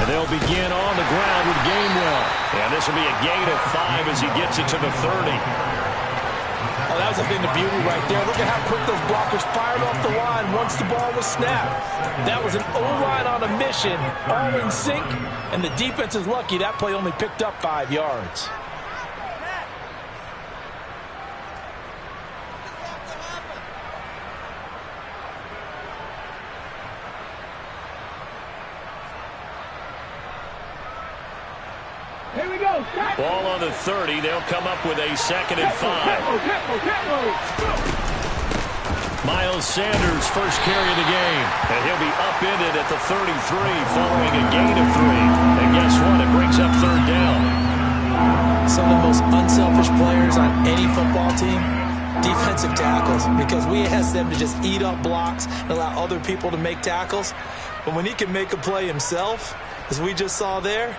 And they'll begin on the ground with Gainwell. And this will be a gain of 5 as he gets it to the 30. Oh, that was a thing of beauty right there. Look at how quick those blockers fired off the line once the ball was snapped. That was an O-line on a mission, all in sync, and the defense is lucky that play only picked up 5 yards. Here we go. Ball on the 30. They'll come up with a 2nd and 5. Miles Sanders, first carry of the game. And he'll be upended at the 33 following a gain of 3. And guess what? It brings up 3rd down. Some of the most unselfish players on any football team, defensive tackles, because we ask them to just eat up blocks and allow other people to make tackles. But when he can make a play himself, as we just saw there,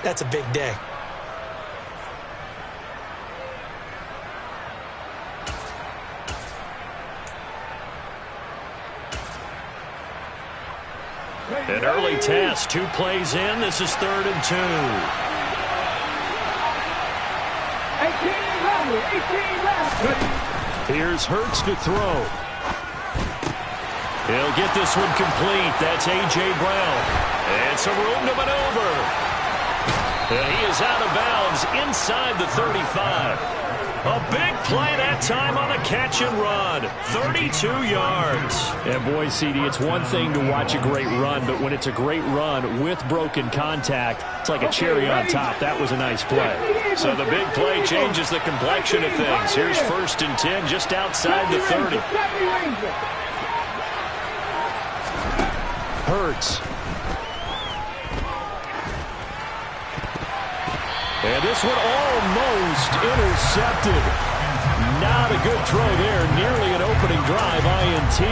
that's a big day. An early test, 2 plays in. This is 3rd and 2. 18 left. Here's Hurts to throw. He'll get this one complete. That's A.J. Brown. And some room to maneuver. And he is out of bounds inside the 35. A big play that time on a catch and run. 32 yards. And boy, CD, it's one thing to watch a great run, but when it's a great run with broken contact, it's like a cherry on top. That was a nice play. So the big play changes the complexion of things. Here's 1st and 10 just outside the 30. Hurts. And this one almost intercepted. Not a good throw there. Nearly an opening drive, INT.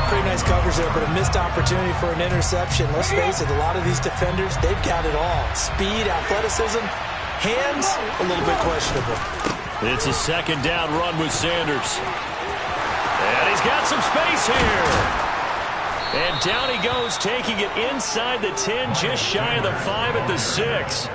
Pretty nice coverage there, but a missed opportunity for an interception. Let's face it, a lot of these defenders, they've got it all. Speed, athleticism, hands, a little bit questionable. It's a 2nd down run with Sanders. And he's got some space here. And down he goes, taking it inside the 10, just shy of the 5 at the 6.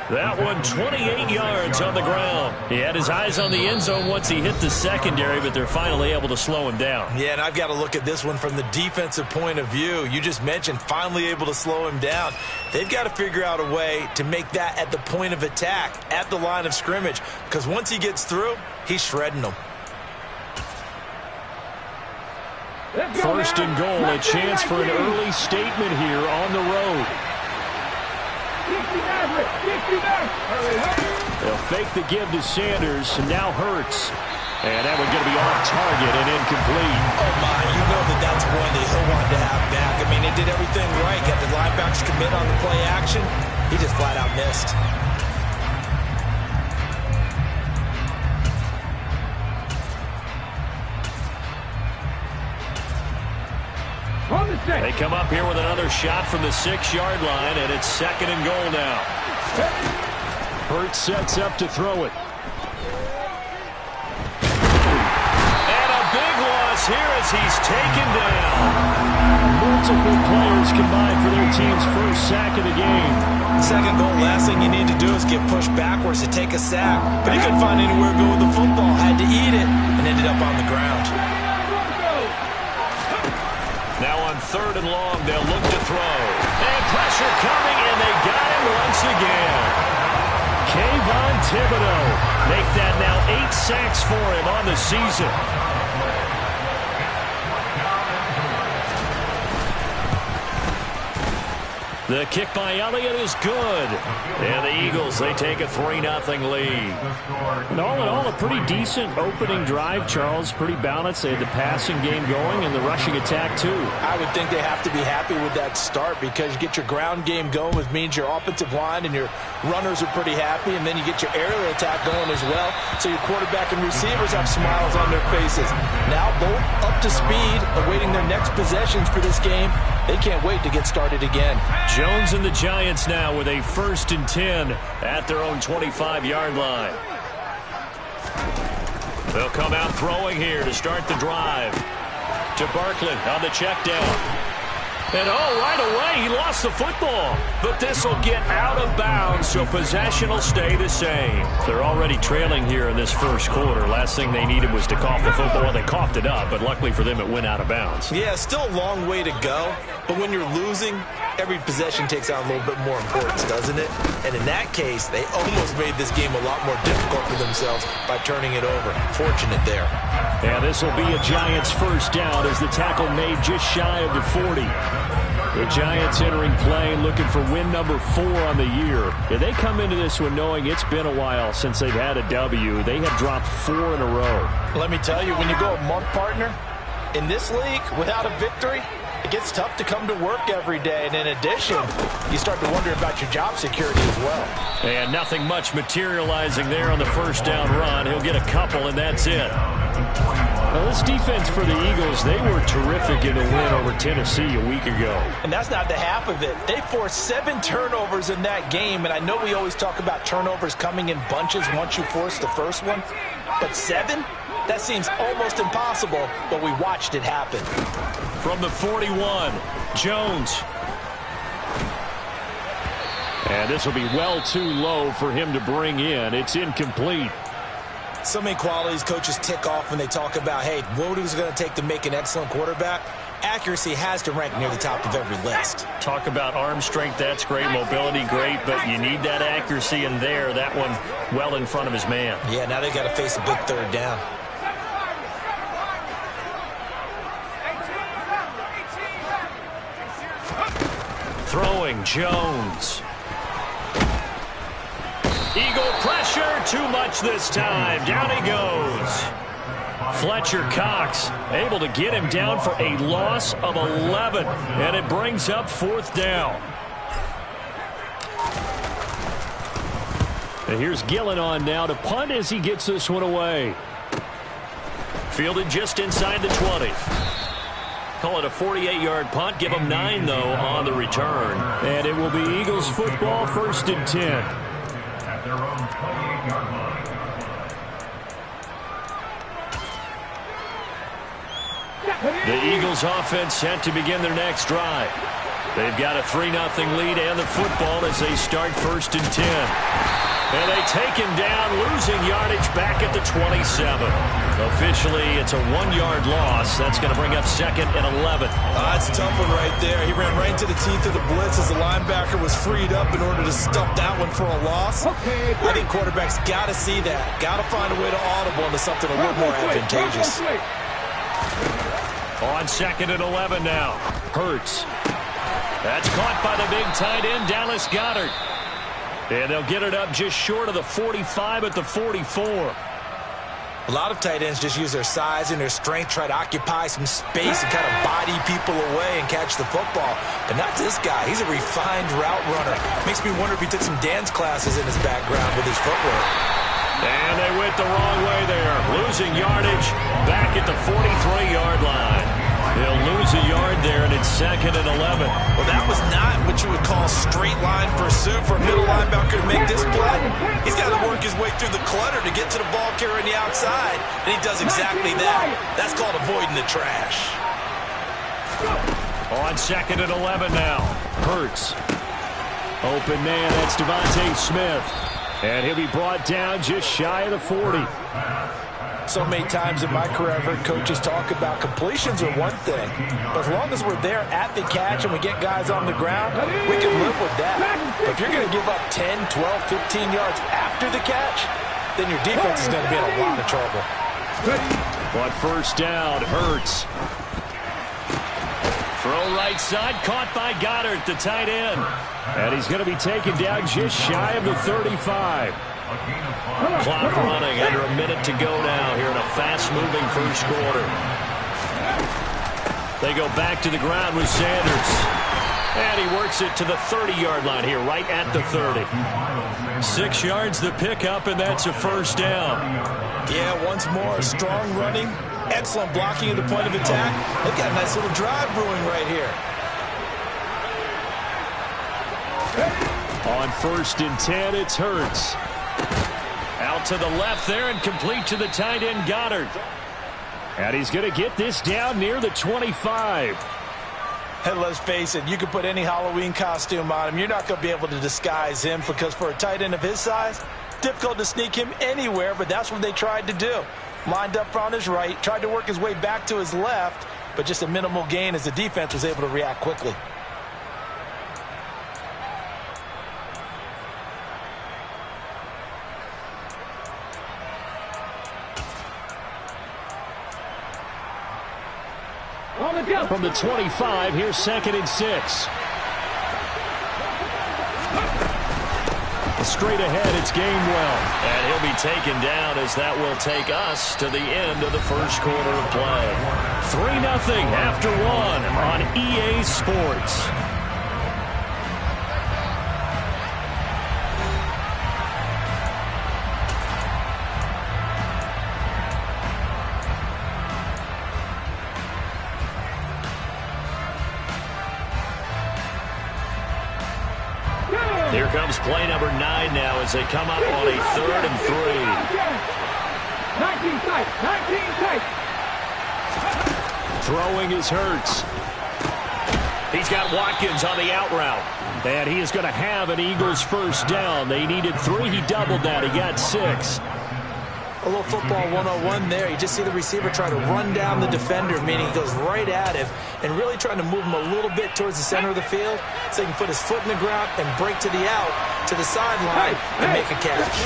That one 28 yards on the ground. He had his eyes on the end zone once he hit the secondary, but they're finally able to slow him down. Yeah, and I've got to look at this one from the defensive point of view. You just mentioned finally able to slow him down. They've got to figure out a way to make that at the point of attack, at the line of scrimmage, because once he gets through, he's shredding them. 1st and goal, a chance for an early statement here on the road. They'll fake the give to Sanders, and now Hurts. And that one's going to be off target and incomplete. Oh, my, you know that's one that he'll want to have back. I mean, he did everything right. Got the linebackers commit on the play action. He just flat out missed. They come up here with another shot from the 6-yard line, and it's 2nd and goal now. Hurts sets up to throw it. And a big loss here as he's taken down. Multiple players combined for their team's first sack of the game. 2nd goal, last thing you need to do is get pushed backwards to take a sack. But he couldn't find anywhere to go with the football, had to eat it, and ended up on the ground. Now on 3rd and long, they'll look to throw. And pressure coming, and they got him once again. Kayvon Thibodeaux make that now 8 sacks for him on the season. The kick by Elliott is good. And the Eagles, they take a 3-0 lead. And all in all, a pretty decent opening drive, Charles. Pretty balanced. They had the passing game going and the rushing attack, too. I would think they have to be happy with that start because you get your ground game going, which means your offensive line and your runners are pretty happy, and then you get your aerial attack going as well. So your quarterback and receivers have smiles on their faces. Now both up to speed, awaiting their next possessions for this game. They can't wait to get started again. Jones and the Giants now with a 1st and 10 at their own 25-yard line. They'll come out throwing here to start the drive. To Barkley on the check down. And right away, he lost the football. But this will get out of bounds, so possession will stay the same. They're already trailing here in this first quarter. Last thing they needed was to cough the football. Well, they coughed it up, but luckily for them, it went out of bounds. Yeah, still a long way to go. But when you're losing, every possession takes on a little bit more importance, doesn't it? And in that case, they almost made this game a lot more difficult for themselves by turning it over. Fortunate there. Yeah, this will be a Giants first down as the tackle made just shy of the 40. The Giants entering play looking for win number 4 on the year. Yeah, they come into this one knowing it's been a while since they've had a W. They have dropped 4 in a row. Let me tell you, when you go a month, partner, in this league without a victory, it gets tough to come to work every day. And in addition, you start to wonder about your job security as well. And nothing much materializing there on the first down run. He'll get a couple, and that's it. Well, this defense for the Eagles, they were terrific in the win over Tennessee a week ago. And that's not the half of it. They forced 7 turnovers in that game, and I know we always talk about turnovers coming in bunches once you force the first one, but 7? That seems almost impossible, but we watched it happen. From the 41, Jones. And this will be well too low for him to bring in. It's incomplete. So many qualities coaches tick off when they talk about, hey, what is it going to take to make an excellent quarterback? Accuracy has to rank near the top of every list. Talk about arm strength, that's great. Mobility, great, but you need that accuracy in there. That one well in front of his man. Yeah, now they got to face a big third down. Throwing, Jones. Eagle pressure, too much this time. Down he goes. Fletcher Cox able to get him down for a loss of 11. And it brings up 4th down. And here's Gillen on now to punt as he gets this one away. Fielded just inside the 20. Call it a 48-yard punt. Give them 9, though, on the return. And it will be Eagles football, 1st and 10. Their own 28-yard line. The Eagles offense set to begin their next drive. They've got a 3-0 lead and the football as they start 1st and 10. And they take him down, losing yardage back at the 27. Officially, it's a 1-yard loss. That's going to bring up 2nd and 11. That's a tough one right there. He ran right into the teeth of the blitz as the linebacker was freed up in order to stop that one for a loss. Okay, I think quarterbacks got to see that. Got to find a way to audible into something a little more advantageous. On 2nd and 11 now. Hurts. That's caught by the big tight end, Dallas Goedert. And they'll get it up just short of the 45 at the 44. A lot of tight ends just use their size and their strength, try to occupy some space and kind of body people away and catch the football. But not this guy. He's a refined route runner. Makes me wonder if he took some dance classes in his background with his footwork. And they went the wrong way there. Losing yardage back at the 43-yard line. They'll lose a yard there, and it's 2nd and 11. Well, that was not what you would call straight line pursuit for a middle linebacker to make this play. He's got to work his way through the clutter to get to the ball carrier on the outside, and he does exactly that. That's called avoiding the trash. On 2nd and 11 now. Hurts. Open man, that's Devontae Smith. And he'll be brought down just shy of the 40. So many times in my career, I've heard coaches talk about completions are one thing. But as long as we're there at the catch and we get guys on the ground, we can live with that. But if you're going to give up 10, 12, 15 yards after the catch, then your defense is going to be in a lot of trouble. But first down, Hurts. Throw right side, caught by Goddard, the tight end. And he's going to be taken down just shy of the 35. Clock running, under a minute to go now here in a fast-moving first quarter. They go back to the ground with Sanders. And he works it to the 30-yard line here, right at the 30. 6 yards the pickup, and that's a first down. Yeah, once more, strong running, excellent blocking at the point of attack. They've got a nice little drive brewing right here. On 1st and 10, it's Hurts. Out to the left there and complete to the tight end, Goddard. And he's going to get this down near the 25. And let's face it, you can put any Halloween costume on him. You're not going to be able to disguise him because for a tight end of his size, difficult to sneak him anywhere, but that's what they tried to do. Lined up on his right, tried to work his way back to his left, but just a minimal gain as the defense was able to react quickly. From the 25, here's 2nd and 6. Straight ahead, it's Gainwell. And he'll be taken down as that will take us to the end of the first quarter of play. 3-0 after 1 on EA Sports. Here comes play number 9 now as they come up on a 3rd and 3. 19 tight, 19 tight. Throwing is Hurts. He's got Watkins on the out route. And he is going to have an Eagles first down. They needed 3. He doubled that. He got 6. A little football 101 there. You just see the receiver try to run down the defender, meaning he goes right at him and really trying to move him a little bit towards the center of the field so he can put his foot in the ground and break to the out, to the sideline, and make a catch.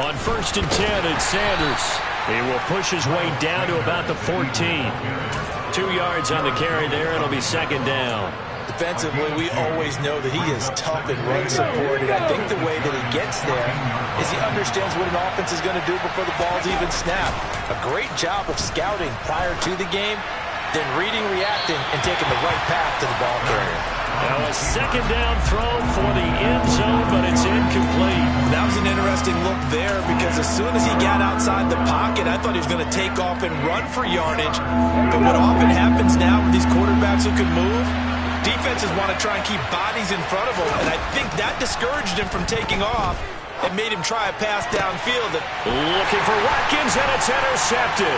On 1st and 10, it's Sanders. He will push his way down to about the 14. 2 yards on the carry there. It'll be 2nd down. Defensively, we always know that he is tough and run support, and I think the way that he gets there is he understands what an offense is going to do before the ball's even snapped. A great job of scouting prior to the game, then reading, reacting, and taking the right path to the ball carrier. Now a 2nd down throw for the end zone, but it's incomplete. That was an interesting look there because as soon as he got outside the pocket, I thought he was going to take off and run for yardage. But what often happens now with these quarterbacks who can move, defenses want to try and keep bodies in front of them, and I think that discouraged him from taking off and made him try a pass downfield. Looking for Watkins, and it's intercepted.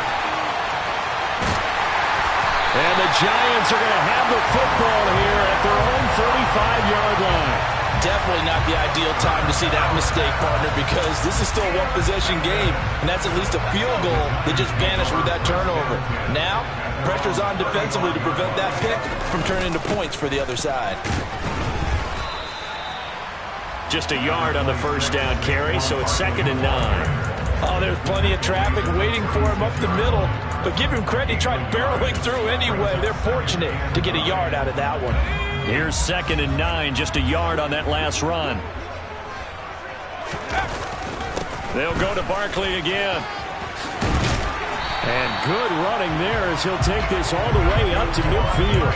And the Giants are going to have the football here at their own 35-yard line. Definitely not the ideal time to see that mistake, partner, because this is still a one-possession game, and that's at least a field goal that just vanished with that turnover. Now, pressure's on defensively to prevent that pick from turning into points for the other side. Just a yard on the first down carry, so it's 2nd and 9. Oh, there's plenty of traffic waiting for him up the middle, but give him credit, he tried barreling through anyway. They're fortunate to get a yard out of that one. Here's 2nd and 9, just a yard on that last run. They'll go to Barkley again. And good running there as he'll take this all the way up to midfield.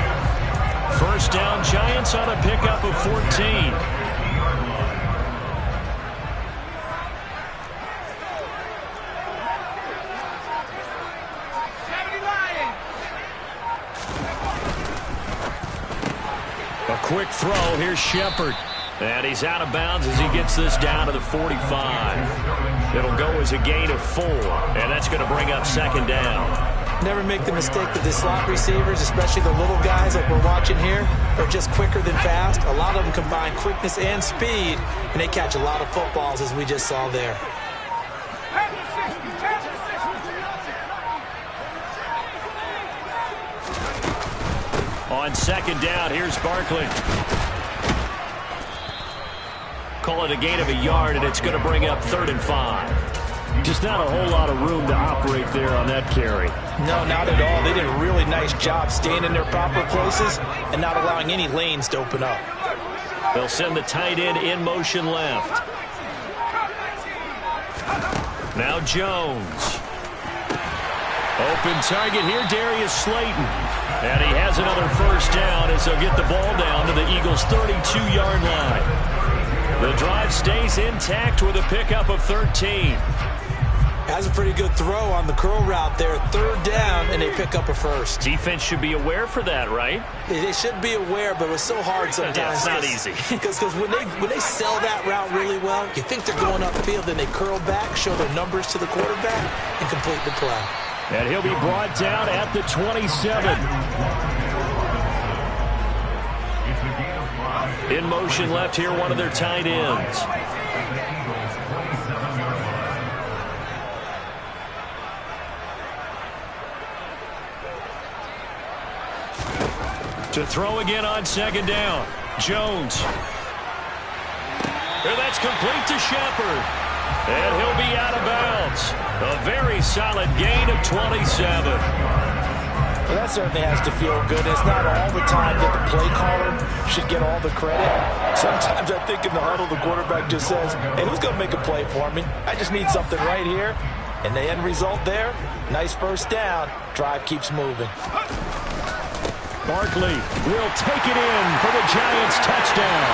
First down, Giants on a pickup of 14. A quick throw. Here's Shepard. And he's out of bounds as he gets this down to the 45. It'll go as a gain of 4. And that's going to bring up 2nd down. Never make the mistake that the slot receivers, especially the little guys like we're watching here, are just quicker than fast. A lot of them combine quickness and speed, and they catch a lot of footballs, as we just saw there. On 2nd down, here's Barkley. Call it a gain of a yard, and it's going to bring up 3rd and 5. Just not a whole lot of room to operate there on that carry. No, not at all. They did a really nice job staying in their proper places and not allowing any lanes to open up. They'll send the tight end in motion left. Now Jones. Open target here, Darius Slayton. And he has another first down as they'll get the ball down to the Eagles' 32-yard line. The drive stays intact with a pickup of 13. Has a pretty good throw on the curl route there. 3rd down, and they pick up a first. Defense should be aware for that, right? They should be aware, but it's so hard sometimes. Yeah, it's not easy. Because when they sell that route really well, you think they're going upfield, then they curl back, show their numbers to the quarterback, and complete the play. And he'll be brought down at the 27. In motion left here, one of their tight ends. To throw again on second down. Jones. And that's complete to Shepard. And he'll be out of bounds. A very solid gain of 27. Well, that certainly has to feel good. It's not all the time that the play caller should get all the credit. Sometimes I think in the huddle, the quarterback just says, hey, who's going to make a play for me? I just need something right here. And the end result there, nice first down. Drive keeps moving. Barkley will take it in for the Giants touchdown.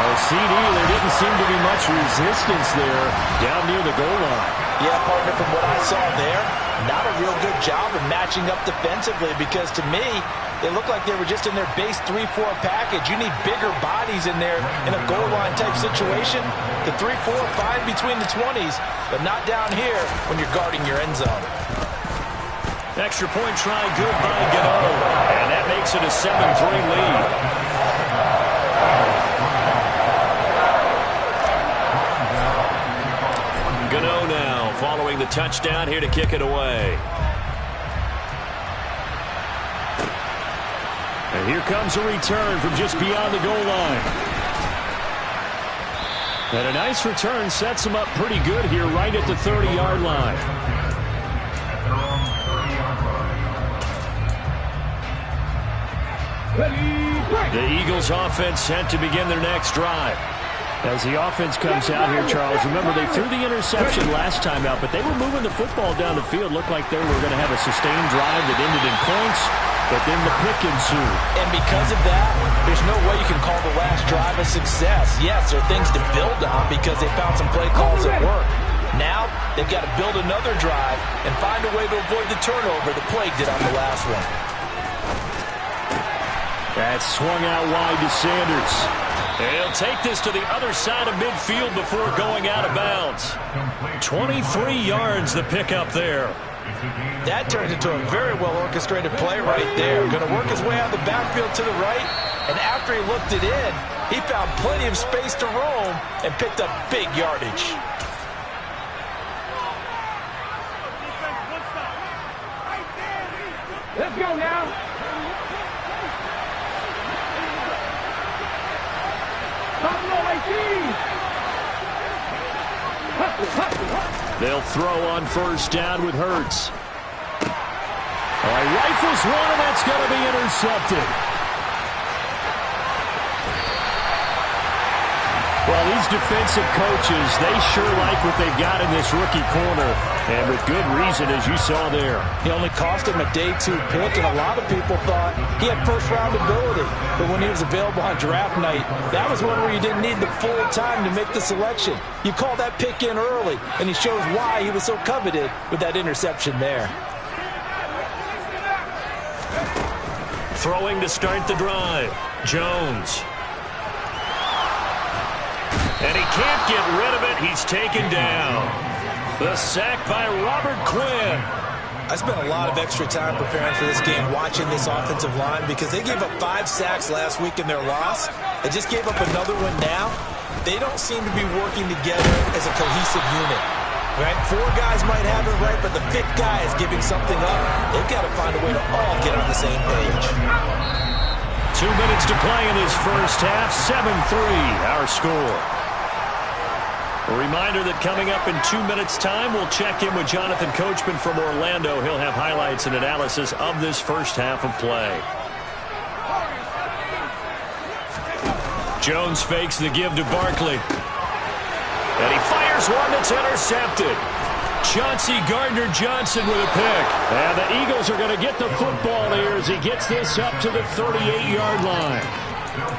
Oh, CD, there didn't seem to be much resistance there down near the goal line. Yeah, partner, from what I saw there, not a real good job of matching up defensively because to me, they looked like they were just in their base 3-4 package. You need bigger bodies in there in a goal line type situation. The 3-4 fine between the 20s, but not down here when you're guarding your end zone. Extra point try good by Gano. And that makes it a 7-3 lead. Gano now following the touchdown here to kick it away. And here comes a return from just beyond the goal line. And a nice return sets him up pretty good here right at the 30-yard line. The Eagles offense set to begin their next drive. As the offense comes out here, Charles, remember they threw the interception last time out, but they were moving the football down the field. Looked like they were going to have a sustained drive that ended in points, but then the pick ensued. And because of that, there's no way you can call the last drive a success. Yes, there are things to build on because they found some play calls that work. Now, they've got to build another drive and find a way to avoid the turnover that plagued it on the last one. That swung out wide to Sanders. He'll take this to the other side of midfield before going out of bounds. 23 yards the pickup there. That turns into a very well-orchestrated play right there. Going to work his way out of the backfield to the right, and after he looked it in, he found plenty of space to roam and picked up big yardage. Let's go now. They'll throw on first down with Hurts. All right, rifles one, and that's going to be intercepted. Well, these defensive coaches, they sure like what they've got in this rookie corner, and with good reason, as you saw there. He only cost him a day 2 pick, and a lot of people thought he had first-round ability. But when he was available on draft night, that was one where you didn't need the full time to make the selection. You call that pick in early, and he shows why he was so coveted with that interception there. Throwing to start the drive, Jones. And he can't get rid of it. He's taken down. The sack by Robert Quinn. I spent a lot of extra time preparing for this game watching this offensive line because they gave up 5 sacks last week in their loss. They just gave up another one now. They don't seem to be working together as a cohesive unit. Right? 4 guys might have it right, but the 5th guy is giving something up. They've got to find a way to all get on the same page. 2 minutes to play in this first half. 7-3 our score. A reminder that coming up in 2 minutes' time, we'll check in with Jonathan Coachman from Orlando. He'll have highlights and analysis of this first half of play. Jones fakes the give to Barkley. And he fires one that's intercepted. Chauncey Gardner-Johnson with a pick. And the Eagles are going to get the football here as he gets this up to the 38-yard line.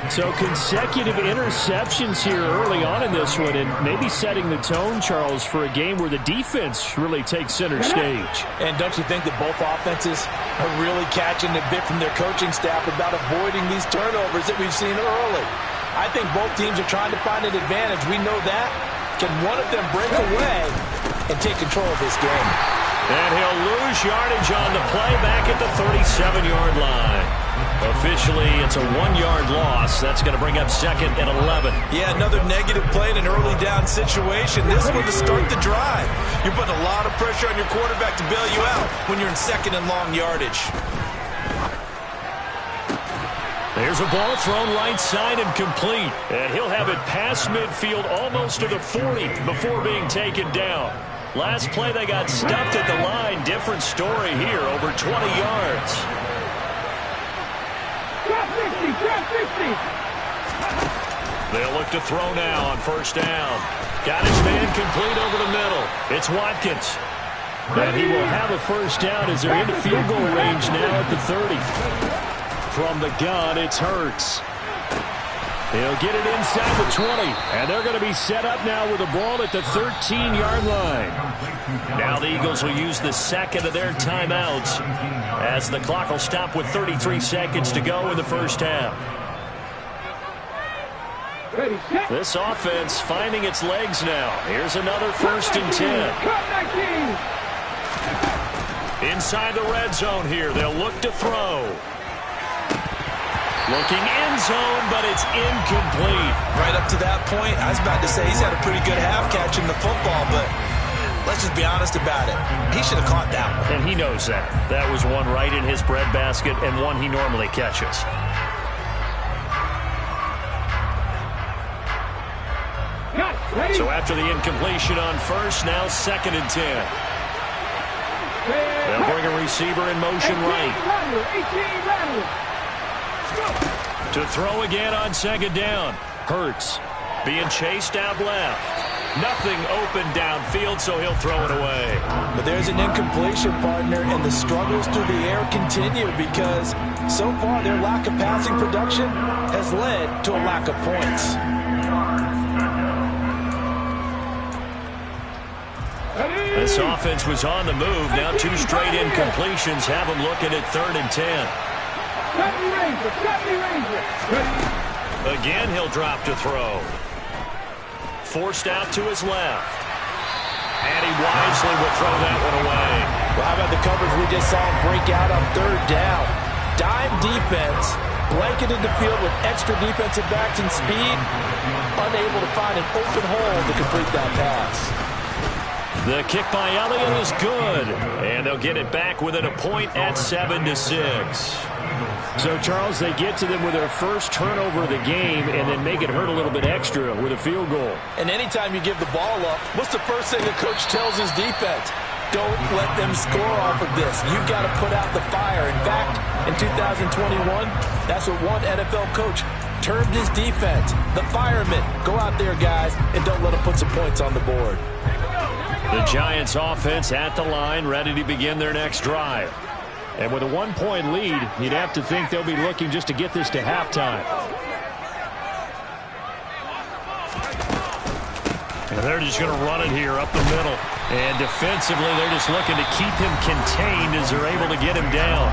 So consecutive interceptions here early on in this one, and maybe setting the tone, Charles, for a game where the defense really takes center stage. And don't you think that both offenses are really catching a bit from their coaching staff about avoiding these turnovers that we've seen early? I think both teams are trying to find an advantage. We know that. Can one of them break away and take control of this game? And he'll lose yardage on the play back at the 37-yard line. A officially it's a 1-yard loss. That's going to bring up 2nd and 11. Yeah, another negative play in an early down situation. This one to start the drive. You're putting a lot of pressure on your quarterback to bail you out when you're in 2nd and long yardage. There's a ball thrown right side and complete. And he'll have it past midfield almost to the 40 before being taken down. Last play they got stuffed at the line. Different story here, over 20 yards. Drop 50, drop 50. They'll look to throw now on 1st down. Got his man complete over the middle. It's Watkins. And he will have a 1st down as they're into field goal range now at the 30. From the gun, it's Hurts. He'll get it inside the 20, and they're going to be set up now with the ball at the 13-yard line. Now the Eagles will use the 2nd of their timeouts as the clock will stop with 33 seconds to go in the 1st half. Ready, set. This offense finding its legs now. Here's another 1st and 10. Inside the red zone here, they'll look to throw. Looking end zone, but it's incomplete. Right up to that point, I was about to say he's had a pretty good half catching the football, but let's just be honest about it. He should have caught that one. And he knows that. That was one right in his breadbasket and one he normally catches. So after the incompletion on 1st, now 2nd and 10. They'll bring a receiver in motion right. To throw again on 2nd down. Hurts being chased out left. Nothing open downfield, so he'll throw it away. But there's an incompletion, partner, and the struggles through the air continue because so far their lack of passing production has led to a lack of points. This offense was on the move. Now 2 straight incompletions have them looking at 3rd and 10. Again, he'll drop to throw. Forced out to his left. And he wisely will throw that one away. Well, how about the coverage we just saw him break out on 3rd down? Dime defense, blanketed the field with extra defensive backs and speed, unable to find an open hole to complete that pass. The kick by Elliott is good. And they'll get it back within a point at 7-6. So, Charles, they get to them with their first turnover of the game and then make it hurt a little bit extra with a field goal. And anytime you give the ball up, what's the first thing the coach tells his defense? Don't let them score off of this. You've got to put out the fire. In fact, in 2021, that's what one NFL coach termed his defense. The firemen. Go out there, guys, and don't let them put some points on the board. The Giants offense at the line, ready to begin their next drive. And with a 1-point lead, you'd have to think they'll be looking just to get this to halftime. And they're just going to run it here up the middle. And defensively, they're just looking to keep him contained as they're able to get him down.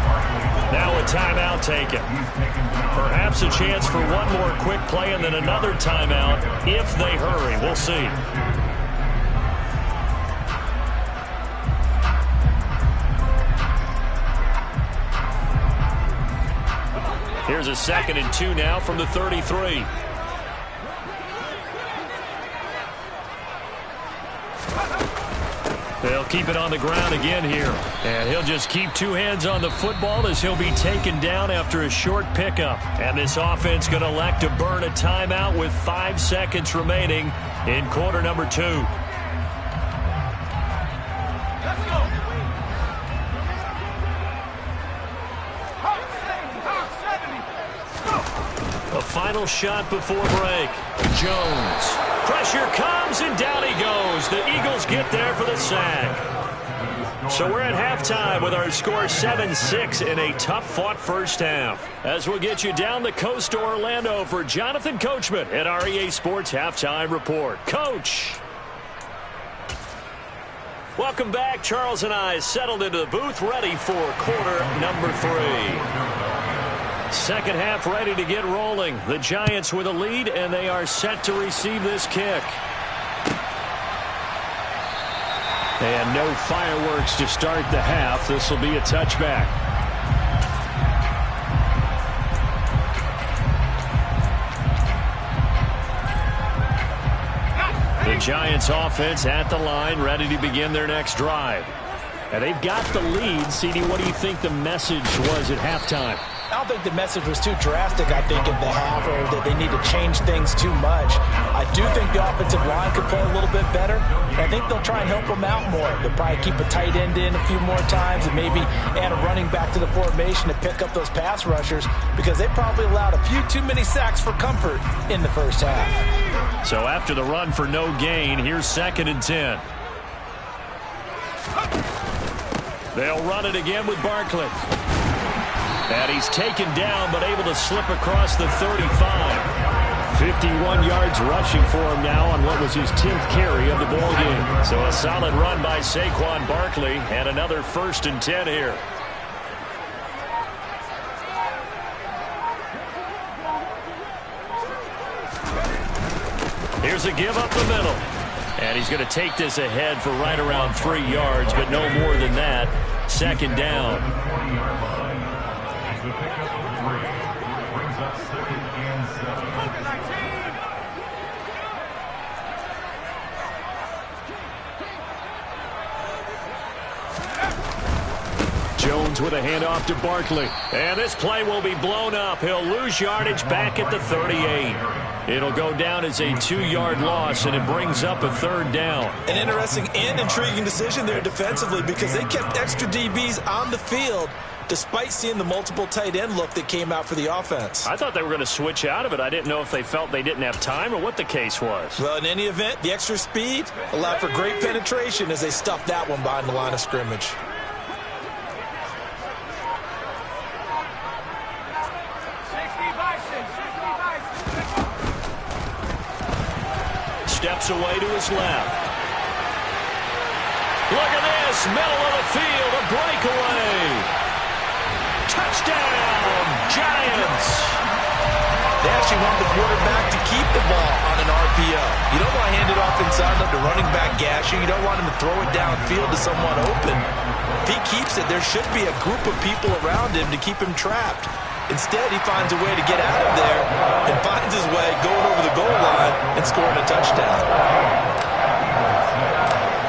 Now a timeout taken. Perhaps a chance for one more quick play and then another timeout if they hurry. We'll see. Here's a 2nd and 2 now from the 33. They'll keep it on the ground again here. And he'll just keep 2 hands on the football as he'll be taken down after a short pickup. And this offense going to elect to burn a timeout with 5 seconds remaining in quarter number 2. A final shot before break. Jones. Pressure comes, and down he goes. The Eagles get there for the sack. So we're at halftime with our score 7-6 in a tough-fought first half. As we'll get you down the coast to Orlando for Jonathan Coachman at our EA Sports Halftime Report. Coach! Welcome back. Charles and I settled into the booth, ready for quarter number 3. Second half ready to get rolling. The Giants with a lead, and they are set to receive this kick. And no fireworks to start the half. This will be a touchback. Giants offense at the line, ready to begin their next drive. And they've got the lead. CD, what do you think the message was at halftime? I don't think the message was too drastic, I think, in the half, or that they need to change things too much. I do think the offensive line could play a little bit better. I think they'll try and help them out more. They'll probably keep a tight end in a few more times and maybe add a running back to the formation to pick up those pass rushers, because they probably allowed a few too many sacks for comfort in the first half. So after the run for no gain, here's 2nd and 10. They'll run it again with Barkley. And he's taken down, but able to slip across the 35. 51 yards rushing for him now on what was his 10th carry of the ball game. So a solid run by Saquon Barkley, and another 1st and 10 here. Here's a give up the middle. And he's going to take this ahead for right around 3 yards, but no more than that. 2nd down. The pickup of 3 brings up 2nd and 7. Jones with a handoff to Barkley. And this play will be blown up. He'll lose yardage back at the 38. It'll go down as a 2-yard loss, and it brings up a 3rd down. An interesting and intriguing decision there defensively, because they kept extra DBs on the field despite seeing the multiple tight end look that came out for the offense. I thought they were going to switch out of it. I didn't know if they felt they didn't have time or what the case was. Well, in any event, the extra speed allowed for great penetration as they stuffed that one behind the line of scrimmage. Steps away to his left. Look at this, middle of the field, a breakaway. Touchdown, Giants. They actually want the quarterback to keep the ball on an RPO. You don't want to hand it off inside to running back Gasher. You don't want him to throw it downfield to someone open. If he keeps it, there should be a group of people around him to keep him trapped. Instead, he finds a way to get out of there and finds his way going over the goal line and scoring a touchdown.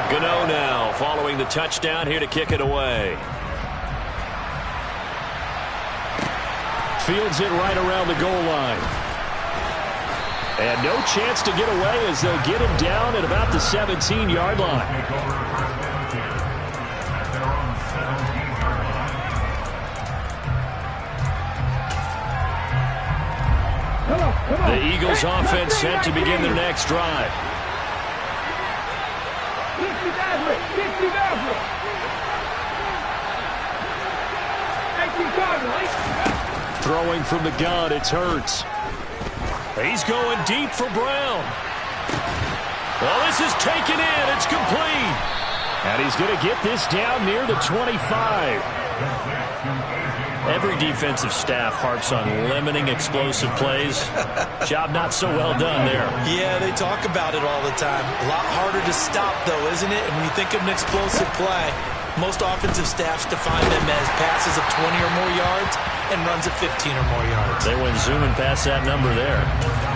Gano now following the touchdown here to kick it away. Fields it right around the goal line. And no chance to get away as they'll get him down at about the 17-yard line. The Eagles offense set to begin their next drive. Throwing from the gun, it's Hurts. He's going deep for Brown. Well, this is taken in. It's complete. And he's going to get this down near the 25. Every defensive staff harps on limiting explosive plays. Job not so well done there. Yeah, they talk about it all the time. A lot harder to stop, though, isn't it? And when you think of an explosive play, most offensive staffs define them as passes of 20 or more yards and runs of 15 or more yards. They went zooming past that number there.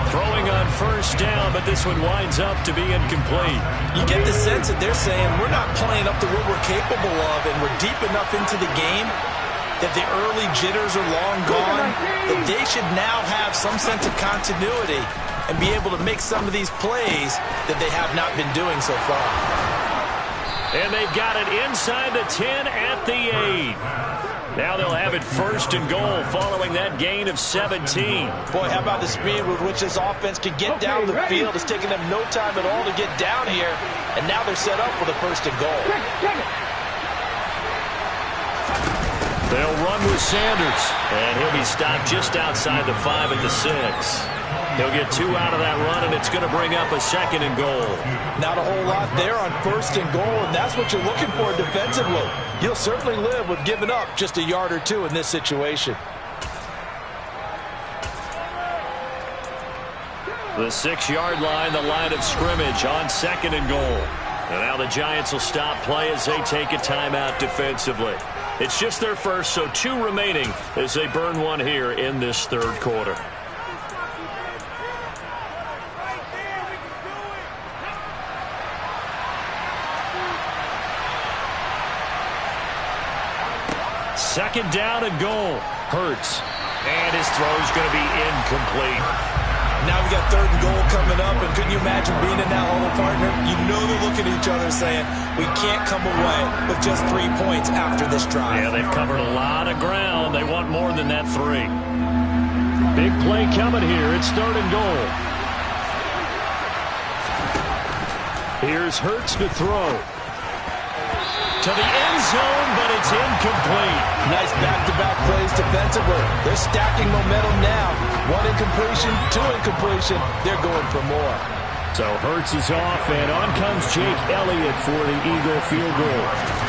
Throwing on 1st down, but this one winds up to be incomplete. You get the sense that they're saying we're not playing up to what we're capable of, and we're deep enough into the game that the early jitters are long gone, that they should now have some sense of continuity and be able to make some of these plays that they have not been doing so far. And they've got it inside the 10 at the 8. Now they'll have it 1st and goal following that gain of 17. Boy, how about the speed with which this offense can get down the field? It's taken them no time at all to get down here, and now they're set up for the 1st and goal. They'll run with Sanders, and he'll be stopped just outside the 5 at the 6. He'll get 2 out of that run, and it's going to bring up a 2nd and goal. Not a whole lot there on 1st and goal, and that's what you're looking for defensively. You'll certainly live with giving up just a yard or 2 in this situation. The 6-yard line, the line of scrimmage on 2nd and goal. And now the Giants will stop play as they take a timeout defensively. It's just their first, so 2 remaining as they burn one here in this 3rd quarter. Second down and goal. Hurts. And his throw's going to be incomplete. Now we got third and goal coming up, and couldn't you imagine being in that huddle, partner? You know they're looking at each other saying, we can't come away with just 3 points after this drive. Yeah, they've covered a lot of ground. They want more than that 3. Big play coming here. It's third and goal. Here's Hurts to throw. To the end zone, but it's incomplete. Nice back-to-back plays defensively. They're stacking momentum now. 1 incompletion, 2 incompletion. They're going for more. So Hurts is off, and on comes Jake Elliott for the Eagle field goal.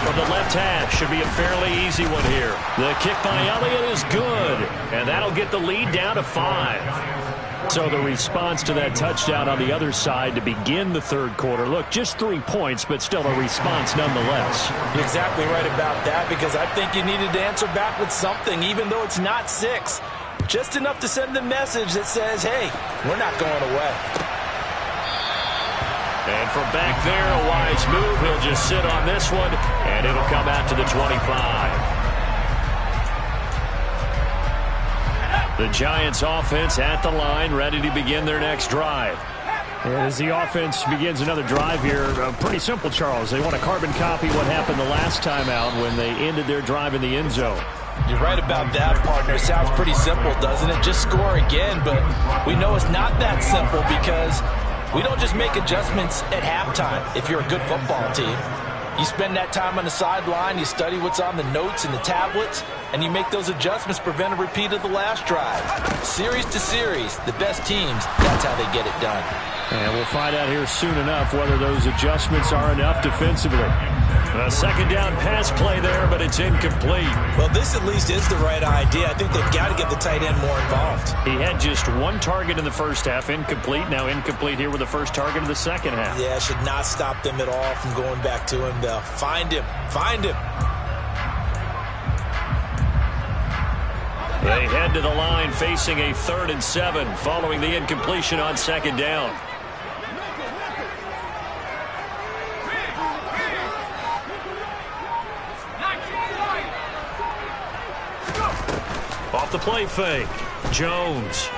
From the left half, should be a fairly easy one here. The kick by Elliott is good, and that'll get the lead down to 5. So the response to that touchdown on the other side to begin the third quarter. Look, just 3 points, but still a response nonetheless. You're exactly right about that, because I think you needed to answer back with something, even though it's not 6. Just enough to send the message that says, hey, we're not going away. And from back there, a wise move. He'll just sit on this one, and it'll come out to the 25. The Giants offense at the line, ready to begin their next drive. And as the offense begins another drive here, pretty simple, Charles. They want to carbon copy what happened the last time out when they ended their drive in the end zone. You're right about that, partner. Sounds pretty simple, doesn't it? Just score again, but we know it's not that simple because we don't just make adjustments at halftime if you're a good football team. You spend that time on the sideline, you study what's on the notes and the tablets, and you make those adjustments, prevent a repeat of the last drive. Series to series, the best teams, that's how they get it done. And we'll find out here soon enough whether those adjustments are enough defensively. A second down pass play there, but it's incomplete. Well, this at least is the right idea. I think they've got to get the tight end more involved. He had just 1 target in the first half, incomplete. Now incomplete here with the first target of the second half. Yeah, should not stop them at all from going back to him. They'll find him. Find him. They head to the line facing a 3rd and 7 following the incompletion on second down. Off the play fake. Jones.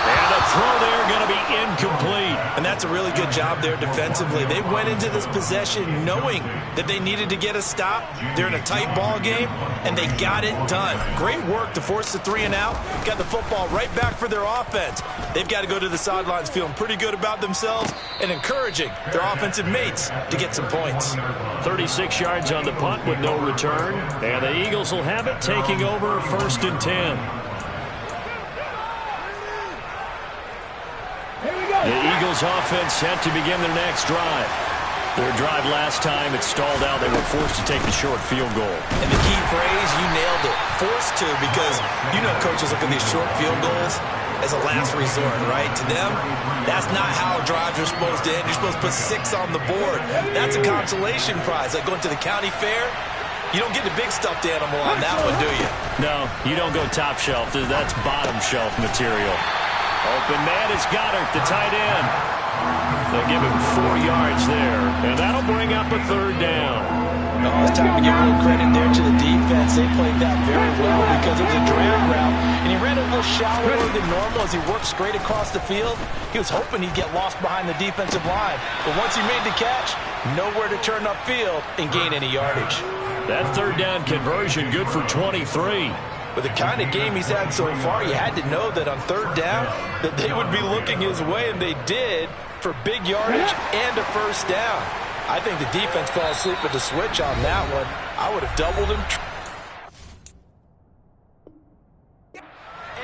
And a throw there going to be incomplete. And that's a really good job there defensively. They went into this possession knowing that they needed to get a stop. They're in a tight ball game, and they got it done. Great work to force the 3 and out. Got the football right back for their offense. They've got to go to the sidelines feeling pretty good about themselves and encouraging their offensive mates to get some points. 36 yards on the punt with no return. And the Eagles will have it, taking over 1st and 10. The Eagles offense set to begin their next drive. Their drive last time, it stalled out. They were forced to take the short field goal. And the key phrase, you nailed it. Forced to, because you know coaches look at these short field goals as a last resort, right? To them, that's not how drives are supposed to end. You're supposed to put 6 on the board. That's a consolation prize. Like going to the county fair, you don't get the big stuffed animal on that one, do you? No, you don't go top shelf. That's bottom shelf material. Open man is Goddard, the tight end. They'll give him 4 yards there, and that'll bring up a 3rd down. Oh, it's time to give a little credit there to the defense. They played that very well because it was a drag route, and he ran a little shallower than normal as he worked straight across the field. He was hoping he'd get lost behind the defensive line, but once he made the catch, nowhere to turn upfield and gain any yardage. That 3rd down conversion good for 23. With the kind of game he's had so far, you had to know that on 3rd down that they would be looking his way, and they did, for big yardage and a 1st down. I think the defense fell asleep at the switch on that one. I would have doubled him.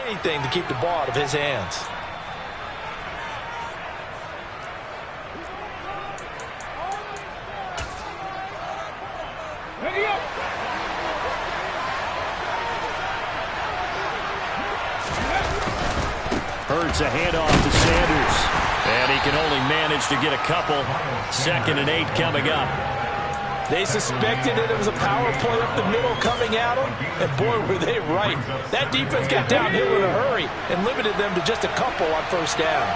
Anything to keep the ball out of his hands. Ready up. Hurts a handoff to Sanders. And he can only manage to get a couple. 2nd and 8 coming up. They suspected that it was a power play up the middle coming at them, and boy, were they right. That defense got downhill in a hurry and limited them to just a couple on 1st down.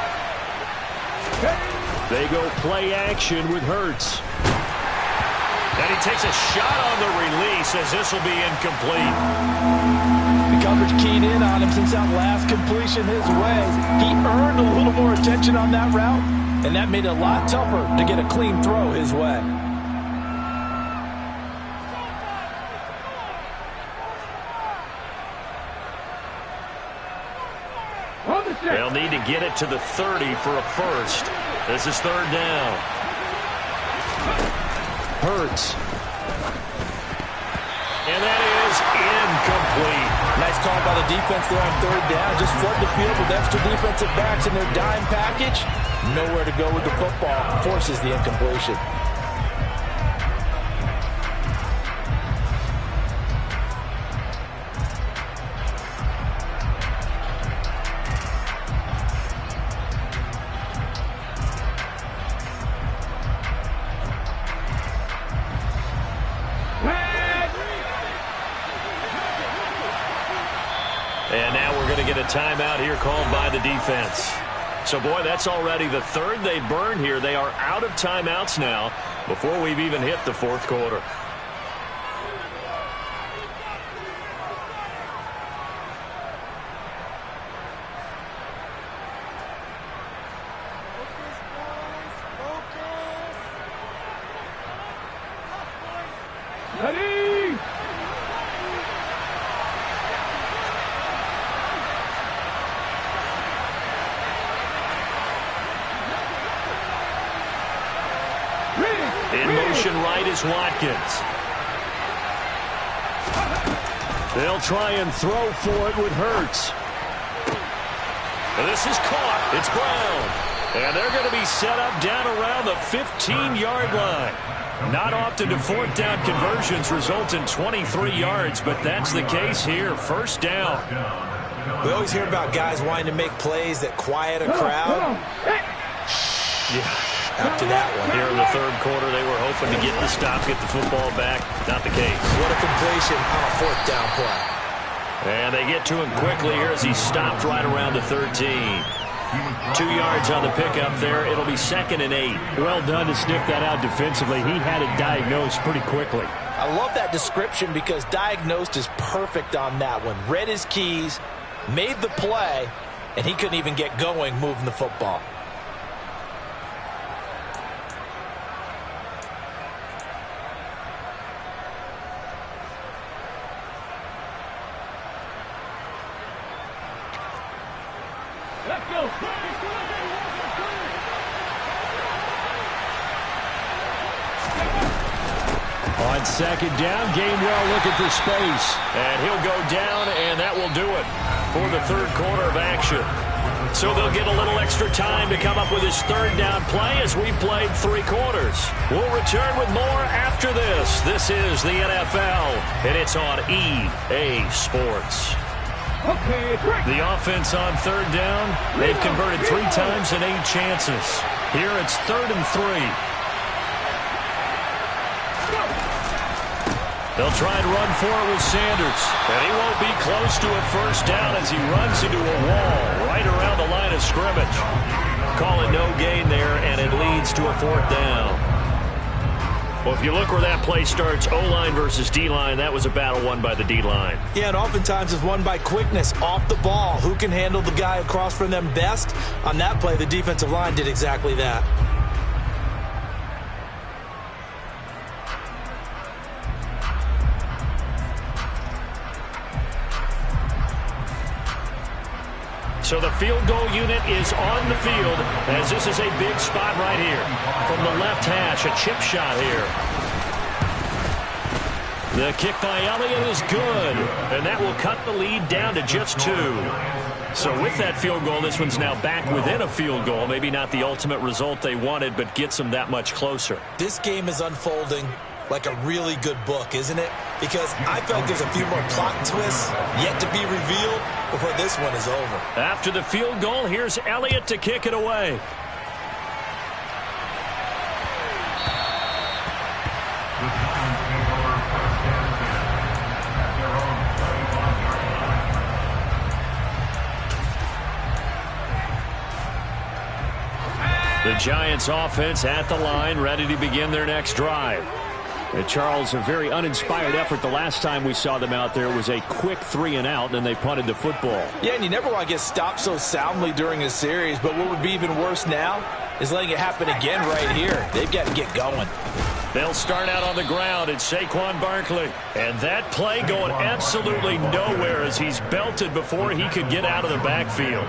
They go play action with Hurts. And he takes a shot on the release as this will be incomplete. The coverage keyed in on him since that last completion his way. He earned a little more attention on that route, and that made it a lot tougher to get a clean throw his way. They'll need to get it to the 30 for a first. This is third down. Hurts. And that is incomplete. Nice call by the defense there on third down. Just flood the field with extra defensive backs in their dime package. Nowhere to go with the football. Forces the incompletion. And now we're going to get a timeout here called by the defense. So, boy, that's already the third they burn here. They are out of timeouts now before we've even hit the fourth quarter. Ready! In motion right is Watkins. They'll try and throw for it with Hurts. And this is caught. It's Brown. And they're going to be set up down around the 15-yard line. Not often do fourth down conversions result in 23 yards, but that's the case here. First down. We always hear about guys wanting to make plays that quiet a crowd. Yeah. After that one. Here in the third quarter, they were hoping to get the stop, get the football back. Not the case. What a completion on a fourth down play. And they get to him quickly here as he stopped right around the 13. 2 yards on the pickup there. It'll be 2nd and 8. Well done to sniff that out defensively. He had it diagnosed pretty quickly. I love that description because diagnosed is perfect on that one. Read his keys, made the play, and he couldn't even get going moving the football. Let's go! On second down, Gainwell looking for space. And he'll go down, and that will do it for the third quarter of action. So they'll get a little extra time to come up with his third down play as we played 3 quarters. We'll return with more after this. This is the NFL, and it's on EA Sports. Okay, break. The offense on third down, they've converted 3 times and 8 chances. Here it's 3rd and 3. They'll try and run for it with Sanders. And he won't be close to a first down as he runs into a wall right around the line of scrimmage. Call it no gain there, and it leads to a 4th down. Well, if you look where that play starts, O-line versus D-line, that was a battle won by the D-line. Yeah, and oftentimes it's won by quickness, off the ball. Who can handle the guy across from them best? On that play, the defensive line did exactly that. So the field goal unit is on the field as this is a big spot right here. From the left hash, a chip shot here. The kick by Elliott is good, and that will cut the lead down to just 2. So with that field goal, this one's now back within a field goal. Maybe not the ultimate result they wanted, but gets them that much closer. This game is unfolding like a really good book, isn't it? Because I feel like there's a few more plot twists yet to be revealed before this one is over. After the field goal, here's Elliott to kick it away. The Giants offense at the line, ready to begin their next drive. And Charles, a very uninspired effort. The last time we saw them out there was a quick 3-and-out, and then they punted the football. Yeah, and you never want to get stopped so soundly during a series, but what would be even worse now is letting it happen again right here. They've got to get going. They'll start out on the ground. It's Saquon Barkley. And that play going absolutely nowhere as he's belted before he could get out of the backfield.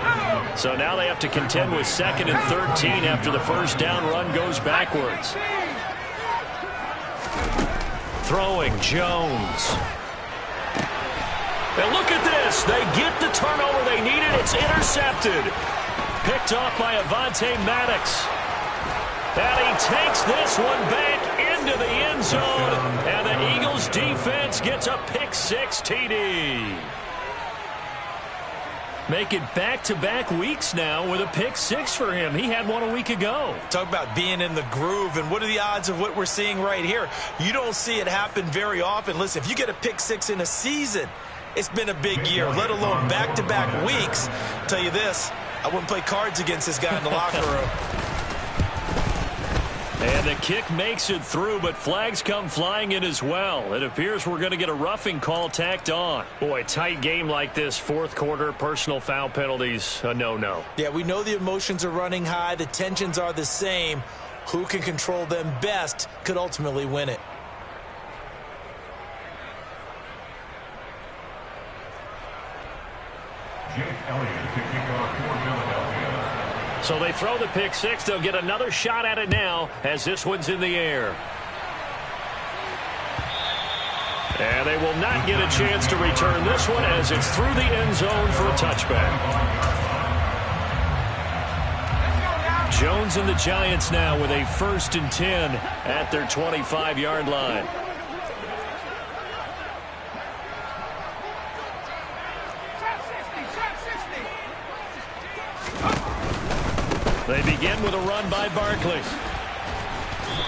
So now they have to contend with 2nd and 13 after the first down run goes backwards. Throwing Jones. And look at this. They get the turnover they needed. It's intercepted. Picked off by Avonte Maddox. And he takes this one back into the end zone. And the Eagles defense gets a pick-6 TD. Make it back-to-back weeks now with a pick-6 for him. He had one a week ago. Talk about being in the groove, and what are the odds of what we're seeing right here? You don't see it happen very often. Listen, if you get a pick-6 in a season, it's been a big year, let alone back-to-back weeks. I'll tell you this, I wouldn't play cards against this guy in the locker room. And the kick makes it through, but flags come flying in as well. It appears we're going to get a roughing call tacked on. Boy, tight game like this, fourth quarter, personal foul penalties, a no-no. Yeah, we know the emotions are running high. The tensions are the same. Who can control them best could ultimately win it. Jake Elliott to kick off for Philadelphia. So they throw the pick-6. They'll get another shot at it now as this one's in the air. And they will not get a chance to return this one as it's through the end zone for a touchback. Jones and the Giants now with a 1st and 10 at their 25-yard line. They begin with a run by Barkley.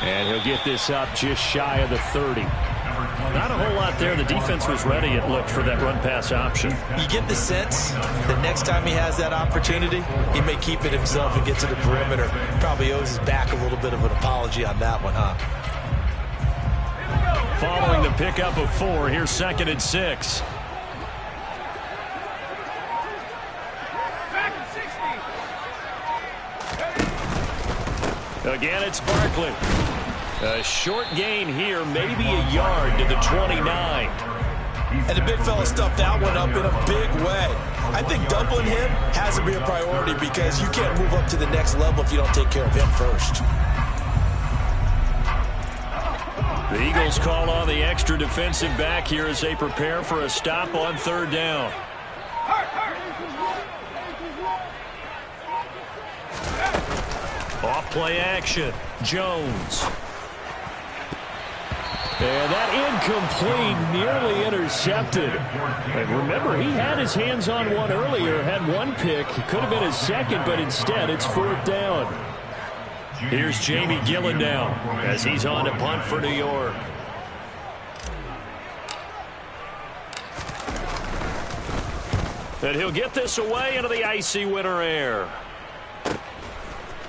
And he'll get this up just shy of the 30. Not a whole lot there. The defense was ready, it looked, for that run-pass option. You get the sense that next time he has that opportunity, he may keep it himself and get to the perimeter. Probably owes his back a little bit of an apology on that one, huh? Following the pickup of 4, here's 2nd and 6. Again, it's Barkley. A short gain here, maybe a yard to the 29. And the big fella stuffed that one up in a big way. I think doubling him has to be a priority because you can't move up to the next level if you don't take care of him first. The Eagles call on the extra defensive back here as they prepare for a stop on 3rd down. Off play action. Jones. And that incomplete, nearly intercepted. And remember, he had his hands on one earlier, had one pick. It could have been his second, but instead it's 4th down. Here's Jamie Gillendown as he's on to punt for New York. And he'll get this away into the icy winter air.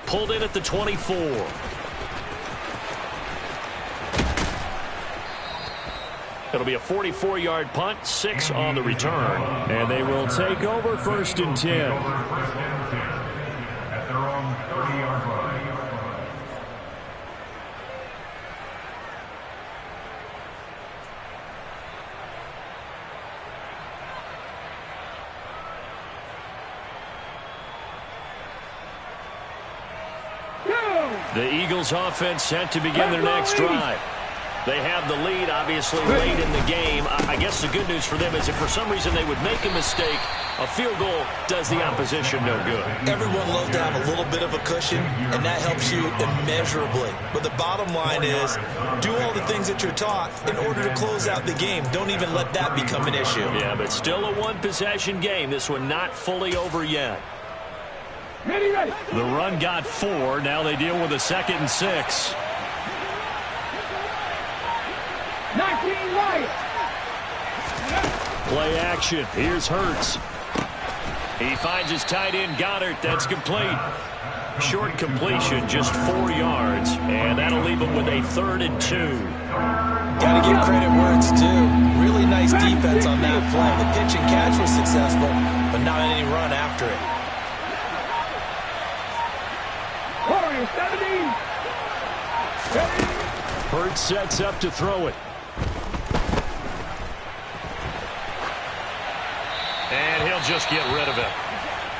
Pulled in at the 24. It'll be a 44-yard punt, 6 on the return. And they will take over 1st and 10. At their own 30-yard line. The Eagles offense set to begin their next drive. They have the lead, obviously, late in the game. I guess the good news for them is if for some reason they would make a mistake, a field goal does the opposition no good. Everyone loves to have a little bit of a cushion, and that helps you immeasurably. But the bottom line is, do all the things that you're taught in order to close out the game. Don't even let that become an issue. Yeah, but still a one-possession game. This one not fully over yet. Ready. The run got 4. Now they deal with a 2nd and 6. 19 right. Play action. Here's Hurts. He finds his tight end, Goddard. That's complete. Short completion, just 4 yards. And that'll leave him with a 3rd and 2. Got to give credit where it's due. Really nice defense on that play. The pitch and catch was successful, but not any run after it. Warriors 17. Hurts sets up to throw it. And he'll just get rid of it.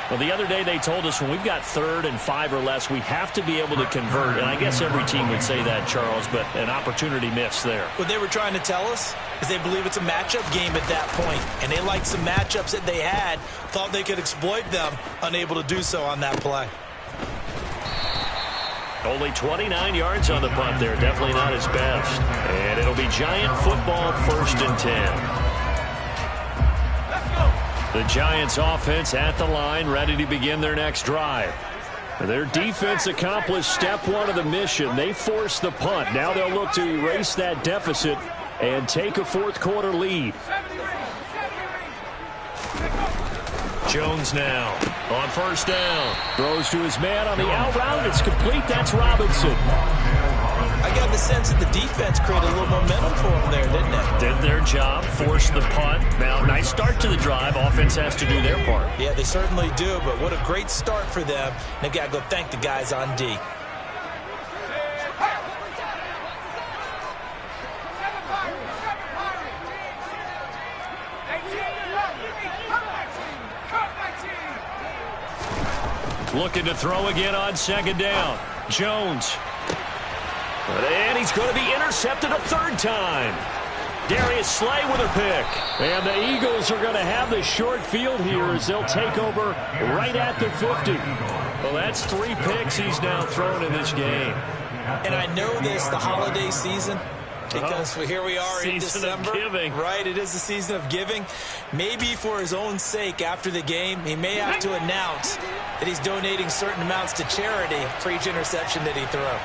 Well, the other day they told us when we've got 3rd and 5 or less, we have to be able to convert. And I guess every team would say that, Charles, but an opportunity missed there. What they were trying to tell us is they believe it's a matchup game at that point, and they liked some matchups that they had, thought they could exploit them, unable to do so on that play. Only 29 yards on the punt there. Definitely not his best. And it'll be Giant football, 1st and 10. The Giants offense at the line, ready to begin their next drive. Their defense accomplished step 1 of the mission. They forced the punt. Now they'll look to erase that deficit and take a 4th quarter lead. Jones now on 1st down. Throws to his man on the out route. It's complete. That's Robinson. I got the sense that the defense created a little momentum for them there, didn't it? Did their job, forced the punt. Now, nice start to the drive. Offense has to do their part. Yeah, they certainly do, but what a great start for them. They've got to go thank the guys on D. Looking to throw again on 2nd down. Jones. And he's going to be intercepted a 3rd time. Darius Slay with a pick. And the Eagles are going to have the short field here as they'll take over right at the 50. Well, that's 3 picks he's now thrown in this game. And I know this, the holiday season, because here we are in December. Season of giving. Right, it is the season of giving. Maybe for his own sake after the game, he may have to announce that he's donating certain amounts to charity for each interception that he throws.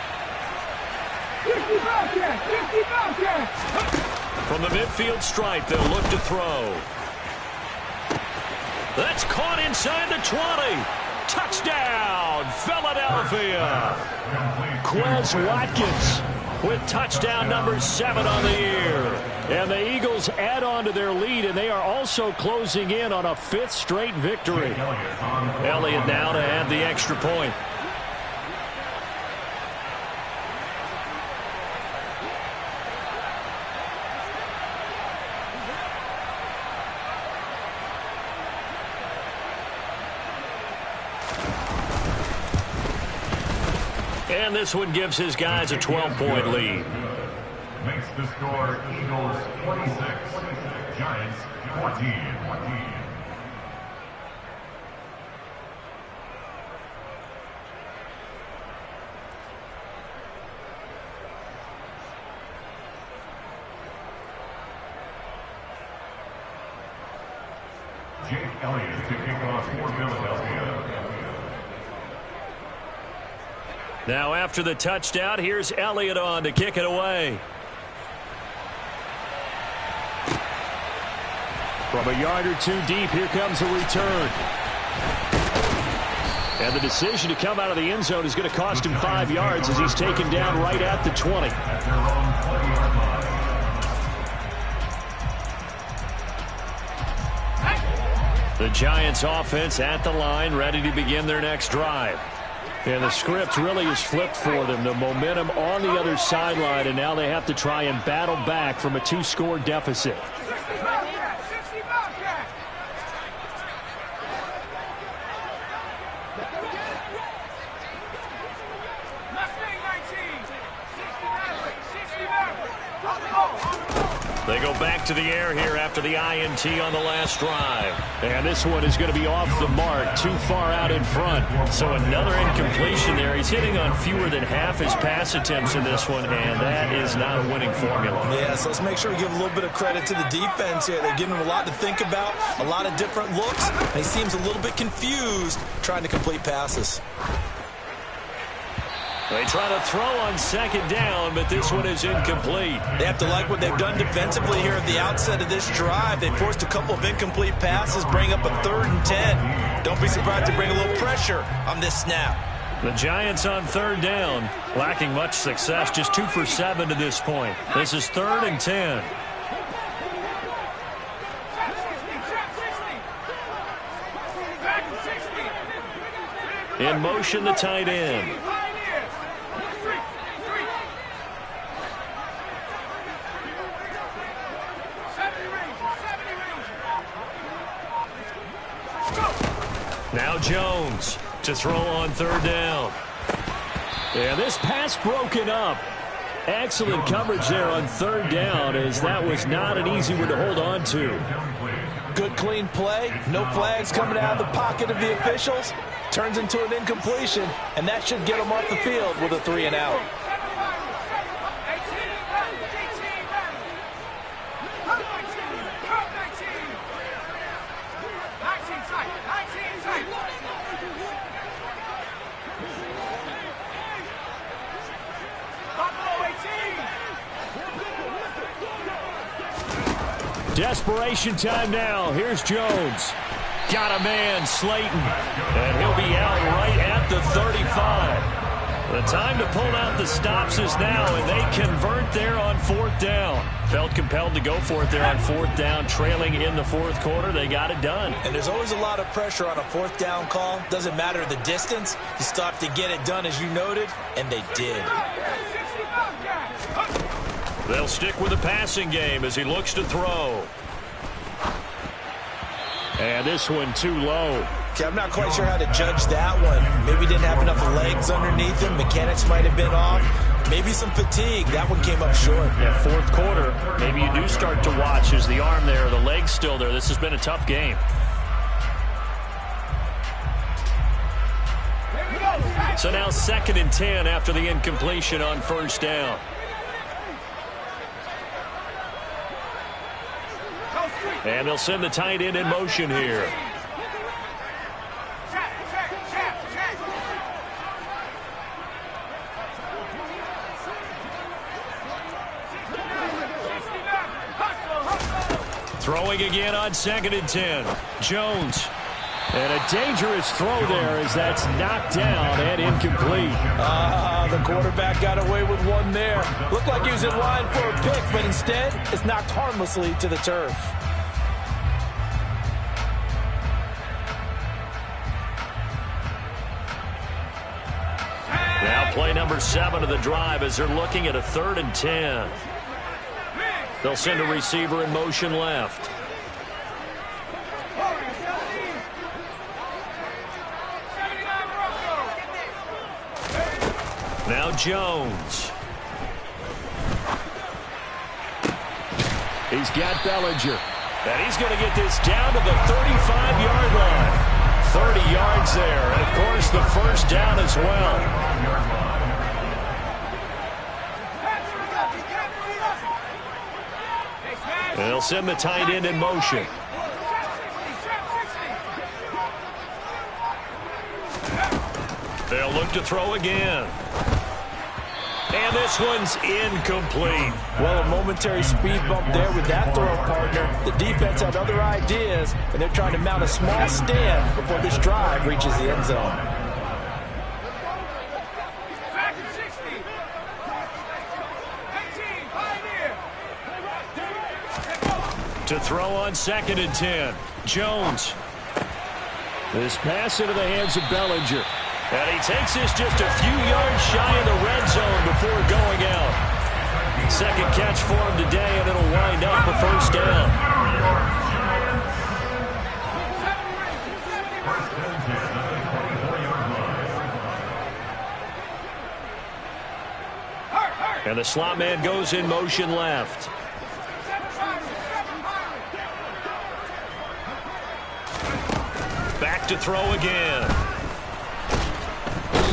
50 Bobcats! 50 Bobcats! From the midfield stripe, they'll look to throw. That's caught inside the 20. Touchdown, Philadelphia. Quez Watkins with touchdown number 7 on the year. And the Eagles add on to their lead, and they are also closing in on a 5th straight victory. Elliott now to add the extra point. And this one gives his guys a 12-point lead. Makes the score Eagles 26, Giants 14. Jake Elliott to kick off for Philadelphia. Now after the touchdown, here's Elliott on to kick it away. From a yard or 2 deep, here comes a return. And the decision to come out of the end zone is going to cost him 5 yards as he's taken down right at the 20. The Giants offense at the line, ready to begin their next drive. And the script really is flipped for them. The momentum on the other sideline, and now they have to try and battle back from a 2-score deficit. 60 Bobcats! 60 Bobcats! Mustang 19! 60 Maverick! 60 Maverick! They go back to the air here after the INT on the last drive. And this one is going to be off the mark, too far out in front. So another incompletion there. He's hitting on fewer than half his pass attempts in this one, and that is not a winning formula. Yeah, so let's make sure we give a little bit of credit to the defense here. They're giving him a lot to think about, a lot of different looks, and he seems a little bit confused trying to complete passes. They try to throw on 2nd down, but this one is incomplete. They have to like what they've done defensively here at the outset of this drive. They forced a couple of incomplete passes, bring up a 3rd and 10. Don't be surprised to bring a little pressure on this snap. The Giants on third down, lacking much success, just 2 for 7 to this point. This is 3rd and 10. In motion, the tight end. Now Jones to throw on third down. And this pass broken up. Excellent coverage there on third down, as that was not an easy one to hold on to. Good clean play. No flags coming out of the pocket of the officials. Turns into an incompletion, and that should get them off the field with a 3 and out. Desperation time now. Here's Jones. Got a man, Slayton. And he'll be out right at the 35. The time to pull out the stops is now, and they convert there on 4th down. Felt compelled to go for it there on 4th down, trailing in the 4th quarter. They got it done. And there's always a lot of pressure on a 4th down call. Doesn't matter the distance. You stop to get it done, as you noted, and they did. They'll stick with the passing game as he looks to throw. And this one too low. Okay, I'm not quite sure how to judge that one. Maybe didn't have enough legs underneath him. Mechanics might have been off. Maybe some fatigue. That one came up short. Yeah, 4th quarter, maybe you do start to watch. Is the arm there, the leg's still there? This has been a tough game. So now 2nd and 10 after the incompletion on 1st down. And they'll send the tight end in motion here. Throwing again on 2nd and 10. Jones. And a dangerous throw there as that's knocked down and incomplete. The quarterback got away with one there. Looked like he was in line for a pick, but instead it's knocked harmlessly to the turf. Now play number 7 of the drive as they're looking at a 3rd and 10. They'll send a receiver in motion left. Now Jones. He's got Bellinger. And he's going to get this down to the 35-yard line. 30 yards there. And, of course, the 1st down as well. And they'll send the tight end in motion. They'll look to throw again. And this one's incomplete. Well, a momentary speed bump there with that throw partner. The defense had other ideas, and they're trying to mount a small stand before this drive reaches the end zone. To throw on 2nd and 10. Jones. This pass into the hands of Bellinger. And he takes this just a few yards shy of the red zone before going out. 2nd catch for him today, and it'll wind up a 1st down. And the slot man goes in motion left. Back to throw again.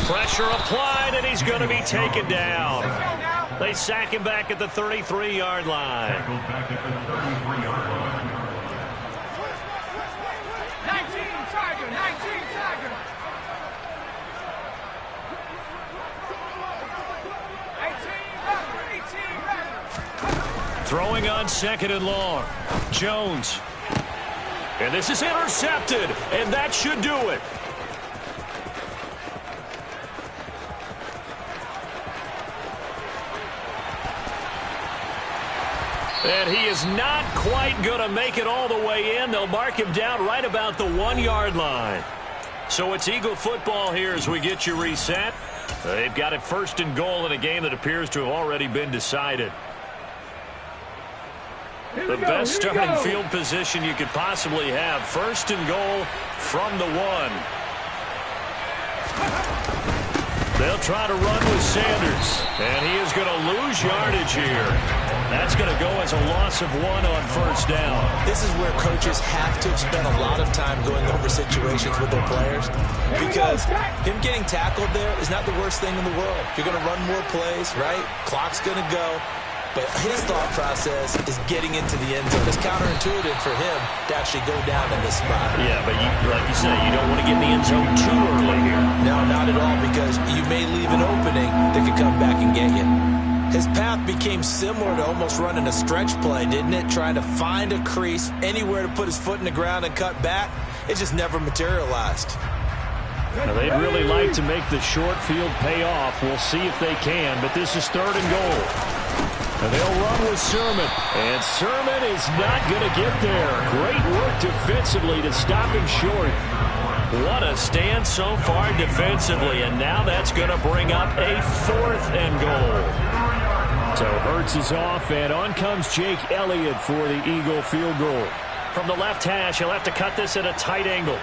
Pressure applied, and he's going to be taken down. They sack him back at the 33-yard line. 19 Tiger, 19 Tiger. 18 Throwing on 2nd and long. Jones. And this is intercepted, and that should do it. And he is not quite going to make it all the way in. They'll mark him down right about the 1-yard line. So it's Eagle football here as we get you reset. They've got it 1st and goal in a game that appears to have already been decided. The best starting field position you could possibly have. 1st and goal from the 1. They'll try to run with Sanders. And he is going to lose yardage here. That's going to go as a loss of 1 on 1st down. This is where coaches have to spend a lot of time going over situations with their players, because him getting tackled there is not the worst thing in the world. You're going to run more plays, right? Clock's going to go. But his thought process is getting into the end zone. It's counterintuitive for him to actually go down in this spot. Yeah, but like you said, you don't want to get in the end zone too early here. No, not at all, because you may leave an opening that could come back and get you. His path became similar to almost running a stretch play, didn't it? Trying to find a crease, anywhere to put his foot in the ground and cut back. It just never materialized. Now, they'd really like to make the short field pay off. We'll see if they can, but this is 3rd and goal. And they'll run with Sermon. And Sermon is not going to get there. Great work defensively to stop him short. What a stand so far defensively. And now that's going to bring up a 4th and goal. So Hurts is off, and on comes Jake Elliott for the Eagle field goal. From the left hash, he'll have to cut this at a tight angle.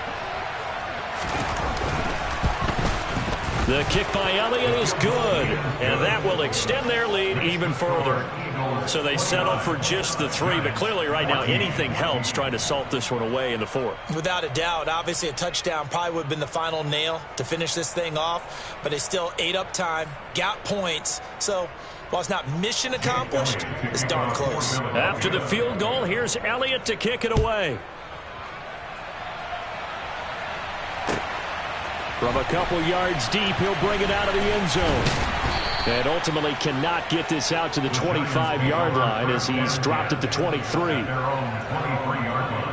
The kick by Elliott is good, and that will extend their lead even further. So they settle for just the 3, but clearly right now anything helps trying to salt this one away in the 4th. Without a doubt, obviously a touchdown probably would have been the final nail to finish this thing off, but they still ate up time, got points. So while it's not mission accomplished, it's darn close. After the field goal, here's Elliott to kick it away. From a couple yards deep, he'll bring it out of the end zone. And ultimately cannot get this out to the 25-yard line as he's dropped at the 23. Their own 23-yard line.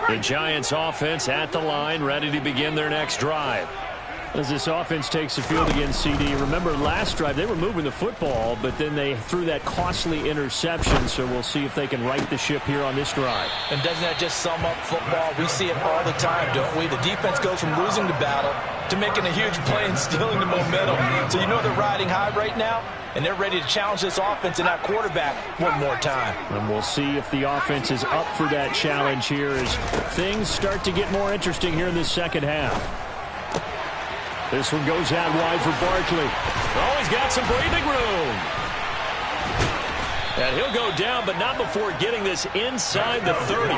The Giants offense at the line, ready to begin their next drive. As this offense takes the field against CD, remember last drive they were moving the football, but then they threw that costly interception, so we'll see if they can right the ship here on this drive. And doesn't that just sum up football? We see it all the time, don't we? The defense goes from losing the battle to making a huge play and stealing the momentum. So you know they're riding high right now, and they're ready to challenge this offense and that quarterback one more time. And we'll see if the offense is up for that challenge here as things start to get more interesting here in this second half. This one goes out wide for Barkley. Oh, he's got some breathing room. And he'll go down, but not before getting this inside the 30.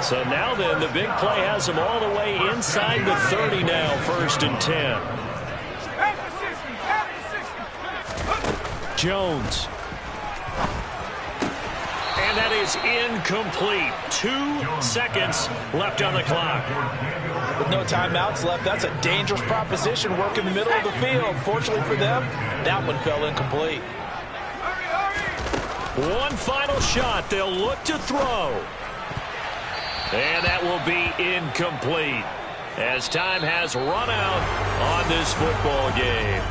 So now then, the big play has him all the way inside the 30 now, 1st and 10. Jones. And that is incomplete. 2 seconds left on the clock. With no timeouts left, that's a dangerous proposition. Work in the middle of the field. Fortunately for them, that one fell incomplete. One final shot. They'll look to throw. And that will be incomplete as time has run out on this football game.